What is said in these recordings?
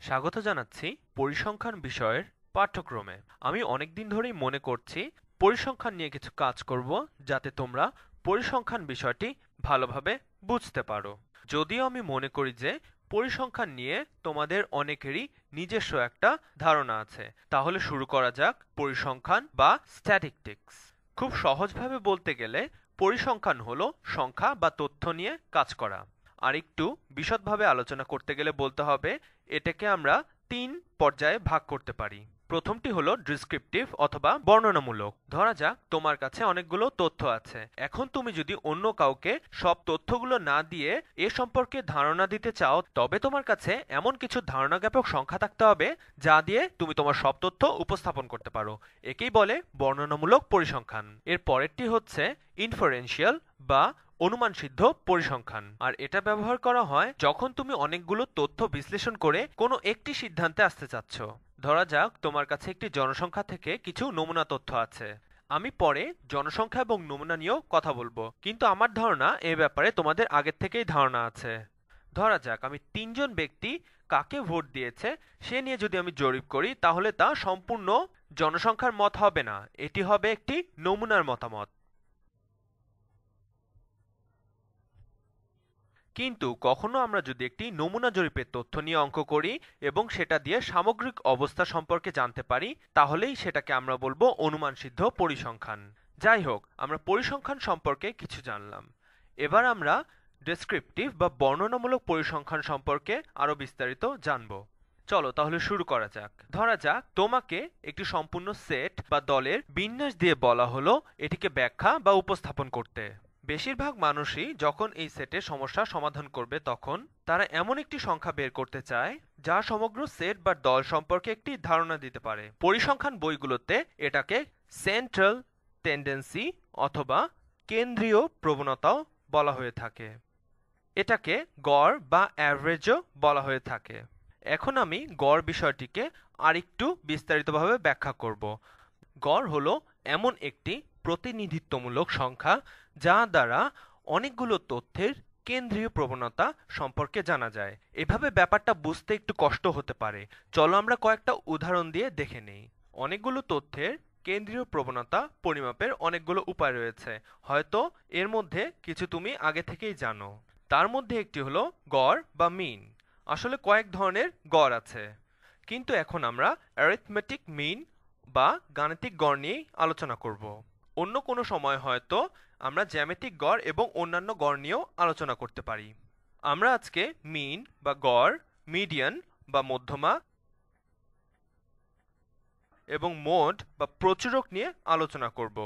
স্বাগত জানাচ্ছি পরিসংখ্যান বিষয়ের পাঠ্যক্রমে। আমি অনেকদিন ধরেই মনে করছি পরিসংখ্যান নিয়ে কিছু কাজ করব, যাতে তোমরা পরিসংখ্যান বিষয়টি ভালোভাবে বুঝতে পারো। যদিও আমি মনে করি যে পরিসংখ্যান নিয়ে তোমাদের অনেকেরই নিজস্ব একটা ধারণা আছে। তাহলে শুরু করা যাক পরিসংখ্যান বা স্ট্যাটিস্টিক্স। খুব সহজভাবে বলতে গেলে পরিসংখ্যান হলো সংখ্যা বা তথ্য নিয়ে কাজ করা। আর একটু বিশদভাবে আলোচনা করতে গেলে বলতে হবে এটাকে আমরা তিন পর্যায়ে ভাগ করতে পারি। প্রথমটি হলো ডেসক্রিপটিভ অথবা বর্ণনামূলক। ধরা যাক তোমার কাছে অনেকগুলো তথ্য আছে। এখন তুমি যদি অন্য কাউকে সব তথ্যগুলো না দিয়ে এ সম্পর্কে ধারণা দিতে চাও, তবে তোমার কাছে এমন কিছু ধারণাজ্ঞাপক সংখ্যা থাকতে হবে যা দিয়ে তুমি তোমার সব তথ্য উপস্থাপন করতে পারো। একেই বলে বর্ণনামূলক পরিসংখ্যান। এর পরেরটি হচ্ছে ইনফারেন্সিয়াল বা অনুমানসিদ্ধ পরিসংখ্যান। আর এটা ব্যবহার করা হয় যখন তুমি অনেকগুলো তথ্য বিশ্লেষণ করে কোনো একটি সিদ্ধান্তে আসতে চাচ্ছ। ধরা যাক তোমার কাছে একটি জনসংখ্যা থেকে কিছু নমুনা তথ্য আছে। আমি পরে জনসংখ্যা এবং নমুনা নিয়েও কথা বলবো, কিন্তু আমার ধারণা এ ব্যাপারে তোমাদের আগের থেকেই ধারণা আছে। ধরা যাক আমি তিনজন ব্যক্তি কাকে ভোট দিয়েছে সে নিয়ে যদি আমি জরিপ করি, তাহলে তা সম্পূর্ণ জনসংখ্যার মত হবে না, এটি হবে একটি নমুনার মতামত। কিন্তু কখনো আমরা যদি একটি নমুনা জরিপের তথ্য নিয়ে অঙ্ক করি এবং সেটা দিয়ে সামগ্রিক অবস্থা সম্পর্কে জানতে পারি, তাহলেই সেটাকে আমরা বলবো অনুমানসিদ্ধ পরিসংখ্যান। যাই হোক, আমরা পরিসংখ্যান সম্পর্কে কিছু জানলাম। এবার আমরা ডেসক্রিপটিভ বা বর্ণনামূলক পরিসংখ্যান সম্পর্কে আরো বিস্তারিত জানব। চলো তাহলে শুরু করা যাক। ধরা যাক তোমাকে একটি সম্পূর্ণ সেট বা দলের বিন্যাস দিয়ে বলা হলো এটিকে ব্যাখ্যা বা উপস্থাপন করতে। বেশিরভাগ মানুষই যখন এই সেটের সমস্যার সমাধান করবে, তখন তারা এমন একটি সংখ্যা বের করতে চায় যা সমগ্র সেট বা দল সম্পর্কে একটি ধারণা দিতে পারে। পরিসংখ্যান বইগুলোতে এটাকে সেন্ট্রাল টেন্ডেন্সি অথবা কেন্দ্রীয় প্রবণতাও বলা হয়ে থাকে। এটাকে গড় বা অ্যাভারেজও বলা হয়ে থাকে। এখন আমি গড় বিষয়টিকে আরেকটু বিস্তারিতভাবে ব্যাখ্যা করব। গড় হলো এমন একটি প্রতিনিধিত্বমূলক সংখ্যা যা দ্বারা অনেকগুলো তথ্যের কেন্দ্রীয় প্রবণতা সম্পর্কে জানা যায়। এভাবে ব্যাপারটা বুঝতে একটু কষ্ট হতে পারে। চলো আমরা কয়েকটা উদাহরণ দিয়ে দেখে নেই। অনেকগুলো তথ্যের কেন্দ্রীয় প্রবণতা পরিমাপের অনেকগুলো উপায় রয়েছে। হয়তো এর মধ্যে কিছু তুমি আগে থেকেই জানো। তার মধ্যে একটি হলো গড় বা মিন। আসলে কয়েক ধরনের গড় আছে, কিন্তু এখন আমরা অ্যারিথমেটিক মিন বা গাণিতিক গড় নিয়েই আলোচনা করব। অন্য কোনো সময় হয়তো আমরা জ্যামিতিক গড় এবং অন্যান্য গড় নিয়েও আলোচনা করতে পারি। আমরা আজকে মিন বা গড়, মিডিয়ান বা মধ্যমা এবং মোড বা প্রচুরক নিয়ে আলোচনা করব।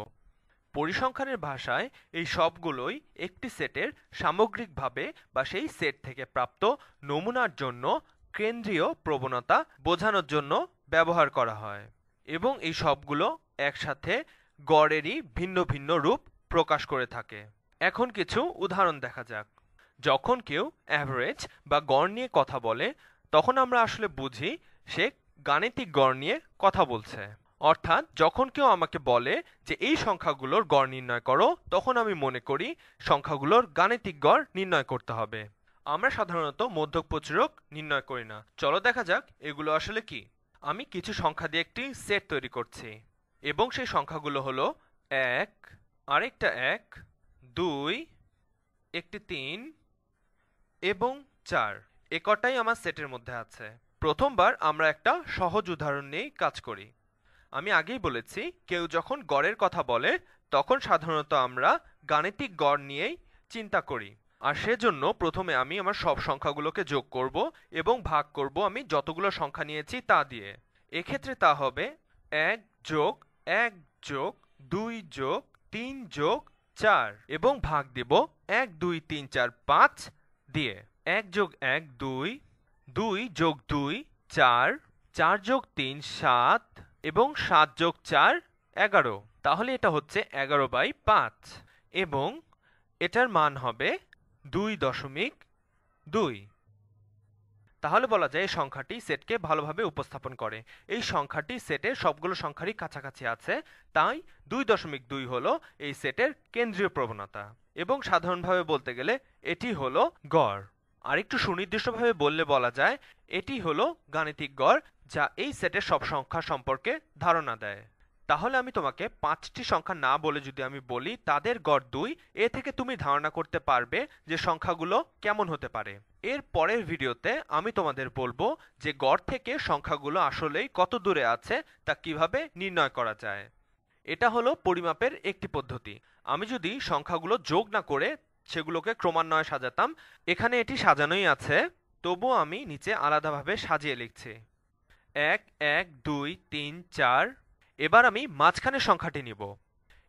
পরিসংখ্যানের ভাষায় এই সবগুলোই একটি সেটের সামগ্রিকভাবে বা সেই সেট থেকে প্রাপ্ত নমুনার জন্য কেন্দ্রীয় প্রবণতা বোঝানোর জন্য ব্যবহার করা হয়, এবং এই সবগুলো একসাথে গড়েরই ভিন্ন ভিন্ন রূপ প্রকাশ করে থাকে। এখন কিছু উদাহরণ দেখা যাক। যখন কেউ অ্যাভারেজ বা গড় নিয়ে কথা বলে, তখন আমরা আসলে বুঝি সে গাণিতিক গড় নিয়ে কথা বলছে। অর্থাৎ যখন কেউ আমাকে বলে যে এই সংখ্যাগুলোর গড় নির্ণয় করো, তখন আমি মনে করি সংখ্যাগুলোর গাণিতিক গড় নির্ণয় করতে হবে। আমরা সাধারণত মধ্যক প্রচুরক নির্ণয় করি না। চলো দেখা যাক এগুলো আসলে কি। আমি কিছু সংখ্যা দিয়ে একটি সেট তৈরি করছি, এবং সেই সংখ্যাগুলো হলো 1, আরেকটা 1, 2, একটি 3 এবং 4। এ কটাই আমার সেটের মধ্যে আছে। প্রথমবার আমরা একটা সহজ উদাহরণ নিয়েই কাজ করি। আমি আগেই বলেছি, কেউ যখন গড়ের কথা বলে তখন সাধারণত আমরা গাণিতিক গড় নিয়েই চিন্তা করি। আর সেজন্য প্রথমে আমি আমার সব সংখ্যাগুলোকে যোগ করব এবং ভাগ করব আমি যতগুলো সংখ্যা নিয়েছি তা দিয়ে। এক্ষেত্রে তা হবে 1 যোগ 1 যোগ 2 যোগ 3 যোগ 4, এবং ভাগ দেব 1 2 3 4 5 দিয়ে। 1 যোগ 1 2, 2 যোগ 2 4, 4 যোগ 3 7, এবং 7 যোগ 4 11। তাহলে এটা হচ্ছে 11/5, এবং এটার মান হবে 2.2। তাহলে বলা যায় এই সংখ্যাটি সেটকে ভালোভাবে উপস্থাপন করে। এই সংখ্যাটি সেটের সবগুলো সংখ্যারই কাছাকাছি আছে, তাই 2.2 হলো এই সেটের কেন্দ্রীয় প্রবণতা, এবং সাধারণভাবে বলতে গেলে এটি হলো গড়। আরেকটু সুনির্দিষ্টভাবে বললে বলা যায় এটি হলো গাণিতিক গড়, যা এই সেটের সব সংখ্যা সম্পর্কে ধারণা দেয়। তাহলে আমি তোমাকে 5টি সংখ্যা না বলে যদি আমি বলি তাদের গড় 2, এ থেকে তুমি ধারণা করতে পারবে যে সংখ্যাগুলো কেমন হতে পারে। এর পরের ভিডিওতে আমি তোমাদের বলবো যে গড় থেকে সংখ্যাগুলো আসলেই কত দূরে আছে তা কিভাবে নির্ণয় করা যায়। এটা হলো পরিমাপের একটি পদ্ধতি। আমি যদি সংখ্যাগুলো যোগ না করে সেগুলোকে ক্রমান্বয়ে সাজাতাম, এখানে এটি সাজানোই আছে, তবুও আমি নিচে আলাদাভাবে সাজিয়ে লিখছি 1 1 2 3 4। এবার আমি মাঝখানের সংখ্যাটি নিব।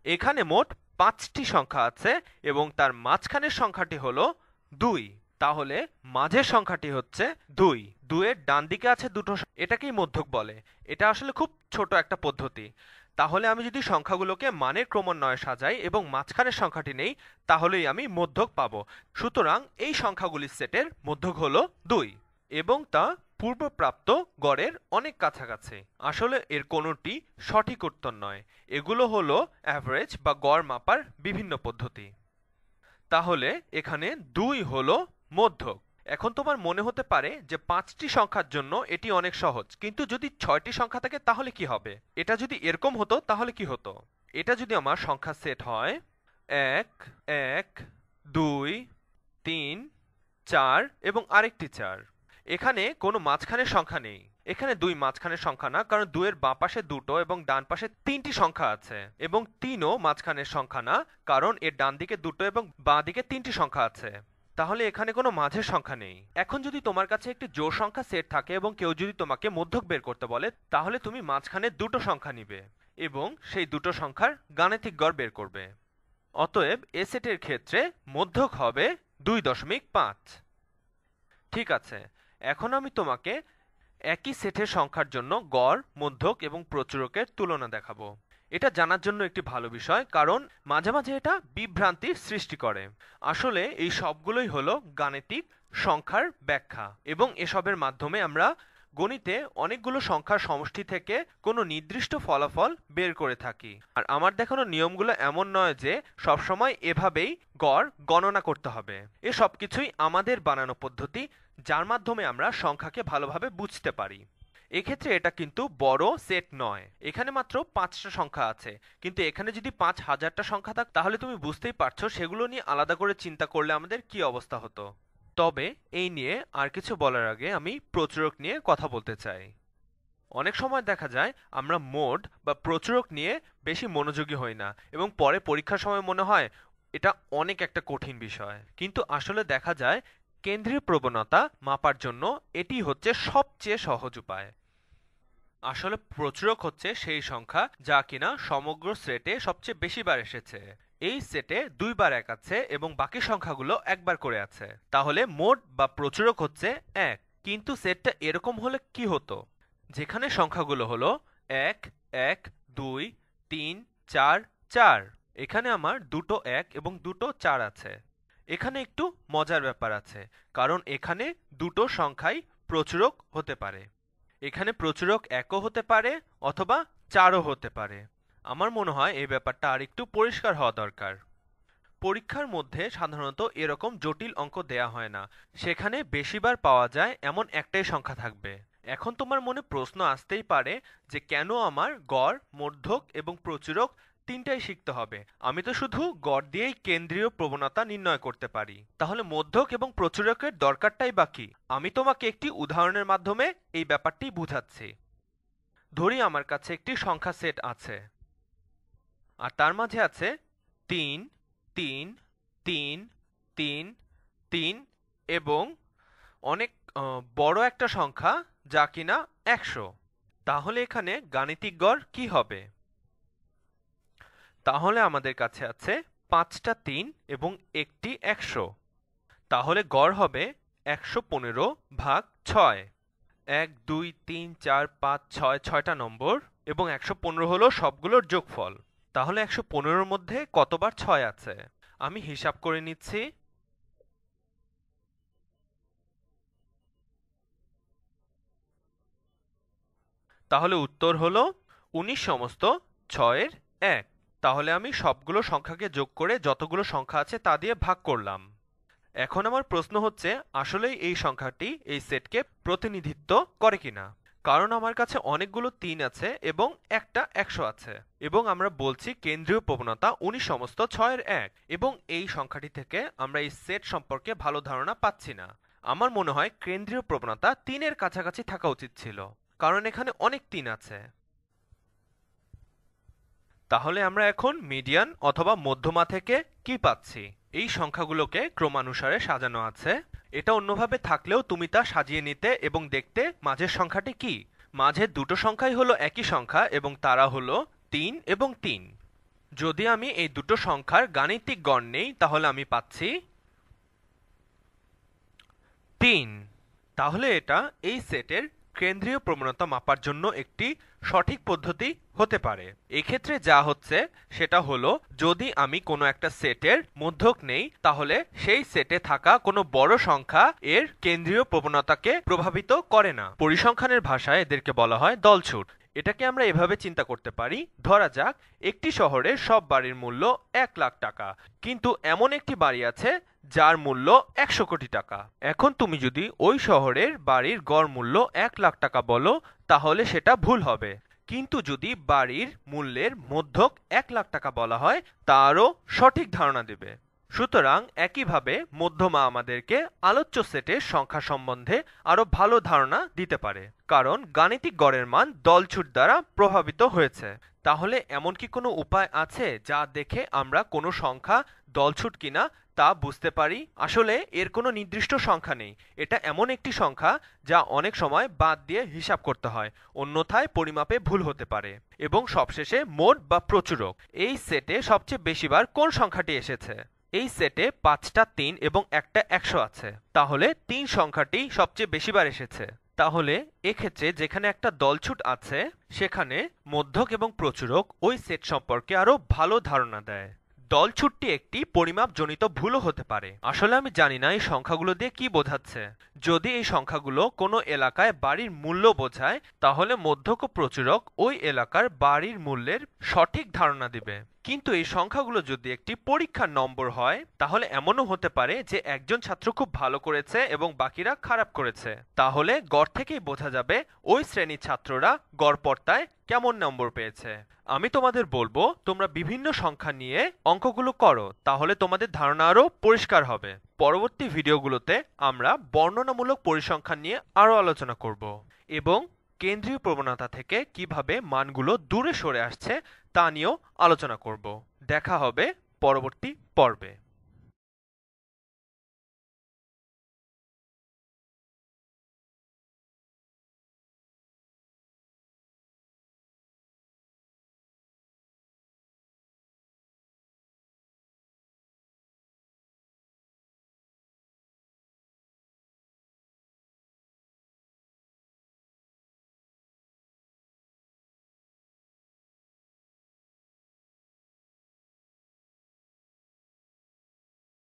এখানে মোট 5টি সংখ্যা আছে এবং তার মাঝখানের সংখ্যাটি হলো 2। তাহলে মাঝের সংখ্যাটি হচ্ছে 2। 2 এর ডান দিকে আছে দুটো, এটাকেই মধ্যক বলে। এটা আসলে খুব ছোট একটা পদ্ধতি। তাহলে আমি যদি সংখ্যাগুলোকে মানের ক্রমান্বয়ে সাজাই এবং মাঝখানের সংখ্যাটি নেই, তাহলেই আমি মধ্যক পাবো। সুতরাং এই সংখ্যাগুলির সেটের মধ্যক হলো 2 এবং তা পূর্বপ্রাপ্ত গড়ের অনেক কাছাকাছি। আসলে এর কোনোটি সঠিক উত্তর নয়, এগুলো হলো অ্যাভারেজ বা গড় মাপার বিভিন্ন পদ্ধতি। তাহলে এখানে 2 হলো মধ্যক। এখন তোমার মনে হতে পারে যে 5টি সংখ্যার জন্য এটি অনেক সহজ, কিন্তু যদি 6টি সংখ্যা থাকে তাহলে কি হবে? এটা যদি এরকম হতো তাহলে কি হতো? এটা যদি আমার সংখ্যা সেট হয় 1 1 2 3 4 এবং আরেকটি 4, এখানে কোনো মাঝখানের সংখ্যা নেই। এখানে 2 মাঝখানের সংখ্যা না, কারণ 2 এর বাঁ পাশে দুটো এবং ডান পাশে 3টি সংখ্যা আছে, এবং 3ও মাঝখানের সংখ্যা না, কারণ এর ডান দিকে দুটো এবং বাঁ দিকে 3টি সংখ্যা আছে। তাহলে এখানে কোনো মাঝের সংখ্যা নেই। এখন যদি তোমার কাছে একটি জোড় সংখ্যা সেট থাকে এবং কেউ যদি তোমাকে মধ্যক বের করতে বলে, তাহলে তুমি মাঝখানে দুটো সংখ্যা নিবে এবং সেই দুটো সংখ্যার গাণিতিক গড় বের করবে। অতএব এ সেটের ক্ষেত্রে মধ্যক হবে 2.5। ঠিক আছে, এখন আমি তোমাকে একই সেটের সংখ্যার জন্য গড়, মধ্যক এবং প্রচুরকের তুলনা দেখাবো। এটা জানার জন্য একটি ভালো বিষয়, কারণ মাঝে মাঝে এটা বিভ্রান্তির সৃষ্টি করে। আসলে এই সবগুলোই হলো গাণিতিক সংখ্যার ব্যাখ্যা, এবং এসবের মাধ্যমে আমরা গণিতে অনেকগুলো সংখ্যার সমষ্টি থেকে কোনো নির্দিষ্ট ফলাফল বের করে থাকি। আর আমার দেখানো নিয়মগুলো এমন নয় যে সবসময় এভাবেই গড় গণনা করতে হবে। এ সবকিছুই আমাদের বানানো পদ্ধতি, যার মাধ্যমে আমরা সংখ্যাকে ভালোভাবে বুঝতে পারি। এক্ষেত্রে এটা কিন্তু বড় সেট নয়, এখানে মাত্র 5টা সংখ্যা আছে, কিন্তু এখানে যদি 5000টা সংখ্যা থাক তাহলে তুমি বুঝতেই পারছো সেগুলো নিয়ে আলাদা করে চিন্তা করলে আমাদের কি অবস্থা হতো। তবে এই নিয়ে আর কিছু বলার আগে আমি প্রচুরক নিয়ে কথা বলতে চাই। অনেক সময় দেখা যায় আমরা মোড বা প্রচুরক নিয়ে বেশি মনোযোগী হই না, এবং পরে পরীক্ষার সময় মনে হয় এটা অনেক একটা কঠিন বিষয়। কিন্তু আসলে দেখা যায় কেন্দ্রীয় প্রবণতা মাপার জন্য এটি হচ্ছে সবচেয়ে সহজ উপায়। আসলে প্রচুরক হচ্ছে সেই সংখ্যা যা কিনা সমগ্র সেটে সবচেয়ে বেশি বার এসেছে। এই সেটে 2 বার 1 আছে এবং বাকি সংখ্যাগুলো একবার করে আছে, তাহলে মোট বা প্রচুরক হচ্ছে 1। কিন্তু সেটটা এরকম হলে কি হতো? যেখানে সংখ্যাগুলো হলো 1 1 2 3 4 4, এখানে আমার দুটো 1 এবং দুটো 4 আছে। এখানে একটু মজার ব্যাপার আছে, কারণ এখানে দুটো সংখ্যাই প্রচুরক হতে পারে। এখানে প্রচুরক 1ও হতে পারে অথবা 4ও হতে পারে। আমার মনে হয় এই ব্যাপারটা আরেকটু পরিষ্কার হওয়া দরকার। পরীক্ষার মধ্যে সাধারণত এরকম জটিল অঙ্ক দেয়া হয় না, সেখানে বেশিবার পাওয়া যায় এমন একটাই সংখ্যা থাকবে। এখন তোমার মনে প্রশ্ন আসতেই পারে যে কেন আমার গড়, মধ্যক এবং প্রচুরক তিনটাই শিখতে হবে? আমি তো শুধু গড় দিয়েই কেন্দ্রীয় প্রবণতা নির্ণয় করতে পারি, তাহলে মধ্যক এবং প্রচুরকের দরকারটাই বা কি? আমি তোমাকে একটি উদাহরণের মাধ্যমে এই ব্যাপারটি বুঝাচ্ছি। ধরি আমার কাছে একটি সংখ্যা সেট আছে, আর তার মাঝে আছে 3 3 3 3 3 এবং অনেক বড় একটা সংখ্যা যা কিনা 100। তাহলে এখানে গাণিতিক গড় কি হবে? তাহলে আমাদের কাছে আছে 5টা 3 এবং একটি 100। তাহলে গড় হবে 115 ভাগ 6। 1 2 3 4 5 6, 6টা নম্বর, এবং 115 হলো সবগুলোর যোগফল। তাহলে 115-র মধ্যে কতবার 6 আছে? আমি হিসাব করে নিচ্ছি। তাহলে উত্তর হলো 19 সমস্ত 6-এর 1। তাহলে আমি সবগুলো সংখ্যাকে যোগ করে যতগুলো সংখ্যা আছে তা দিয়ে ভাগ করলাম। এখন আমার প্রশ্ন হচ্ছে, আসলেই এই সংখ্যাটি এই সেটকে প্রতিনিধিত্ব করে কিনা। কারণ আমার কাছে অনেকগুলো 3 আছে এবং একটা 100 আছে, এবং আমরা বলছি কেন্দ্রীয় প্রবণতা 19 সমস্ত 6 এর 1, এবং এই সংখ্যাটি থেকে আমরা এই সেট সম্পর্কে ভালো ধারণা পাচ্ছি না। আমার মনে হয় কেন্দ্রীয় প্রবণতা 3 এর কাছাকাছি থাকা উচিত ছিল, কারণ এখানে অনেক 3 আছে। তাহলে আমরা এখন মিডিয়ান অথবা মধ্যমা থেকে কি পাচ্ছি? এই সংখ্যাগুলোকে ক্রমানুসারে সাজানো আছে। এটা অন্যভাবে থাকলেও তুমি তা সাজিয়ে নিতে এবং দেখতে মাঝের সংখ্যাটি কি। মাঝের দুটো সংখ্যাই হলো একই সংখ্যা এবং তারা হলো 3 এবং 3। যদি আমি এই দুটো সংখ্যার গাণিতিক গড় নেই তাহলে আমি পাচ্ছি 3। তাহলে এটা এই সেটের কেন্দ্রীয় প্রবণতা মাপার জন্য একটি সঠিক পদ্ধতি হতে পারে। এক্ষেত্রে যা হচ্ছে সেটা হলো, যদি আমি কোনো একটা সেটের মধ্যক নেই তাহলে সেই সেটে থাকা কোনো বড় সংখ্যা এর কেন্দ্রীয় প্রবণতাকে প্রভাবিত করে না। পরিসংখ্যানের ভাষায় এদেরকে বলা হয় দলছুট। এটাকে আমরা এভাবে চিন্তা করতে পারি, ধরা যাক একটি শহরে সব বাড়ির মূল্য 1 লাখ টাকা, কিন্তু এমন একটি বাড়ি আছে যার মূল্য 100 কোটি টাকা। এখন তুমি যদি ওই শহরের বাড়ির গড় মূল্য 1 লাখ টাকা বলো তাহলে সেটা ভুল হবে, কিন্তু যদি বাড়ির মূল্যের মধ্যক 1 লাখ টাকা বলা হয় তারও সঠিক ধারণা দেবে। সুতরাং একইভাবে মধ্যমা আমাদেরকে আলোচ্য সেটের সংখ্যা সম্বন্ধে আরো ভালো ধারণা দিতে পারে, কারণ গাণিতিক গড়ের মান দলছুট দ্বারা প্রভাবিত হয়েছে। তাহলে এমন কি কোনো উপায় আছে যা দেখে আমরা কোনো সংখ্যা দলছুট কিনা তা বুঝতে পারি? আসলে এর কোনো নির্দিষ্ট সংখ্যা নেই। এটা এমন একটি সংখ্যা যা অনেক সময় বাদ দিয়ে হিসাব করতে হয়, অন্যথায় পরিমাপে ভুল হতে পারে। এবং সবশেষে মোট বা প্রচুরক। এই সেটে সবচেয়ে বেশিবার কোন সংখ্যাটি এসেছে? এই সেটে 5টা 3 এবং একটা 100 আছে, তাহলে 3 সংখ্যাটি সবচেয়ে বেশিবার এসেছে। তাহলে এক্ষেত্রে যেখানে একটা দলছুট আছে সেখানে মধ্যক এবং প্রচুরক ওই সেট সম্পর্কে আরো ভালো ধারণা দেয়। দলছুটটি একটি পরিমাপজনিত ভুলও হতে পারে। আসলে আমি জানি না এই সংখ্যাগুলো দিয়ে কি বোঝাচ্ছে। যদি এই সংখ্যাগুলো কোনো এলাকায় বাড়ির মূল্য বোঝায় তাহলে মধ্যক ও প্রচুরক ওই এলাকার বাড়ির মূল্যের সঠিক ধারণা দিবে। কিন্তু এই সংখ্যাগুলো যদি একটি পরীক্ষার নম্বর হয় তাহলে এমনও হতে পারে যে একজন ছাত্র খুব ভালো করেছে এবং বাকিরা খারাপ করেছে। তাহলে গড় থেকেই বোঝা যাবে ওই শ্রেণীর ছাত্ররা গড়পড়তায় কেমন নম্বর পেয়েছে। আমি তোমাদের বলবো তোমরা বিভিন্ন সংখ্যা নিয়ে অঙ্কগুলো করো, তাহলে তোমাদের ধারণা আরো পরিষ্কার হবে। পরবর্তী ভিডিওগুলোতে আমরা বর্ণনামূলক পরিসংখ্যান নিয়ে আরো আলোচনা করব এবং কেন্দ্রীয় প্রবণতা থেকে কিভাবে মানগুলো দূরে সরে আসছে তা নিয়েও আলোচনা করব। দেখা হবে পরবর্তী পর্বে।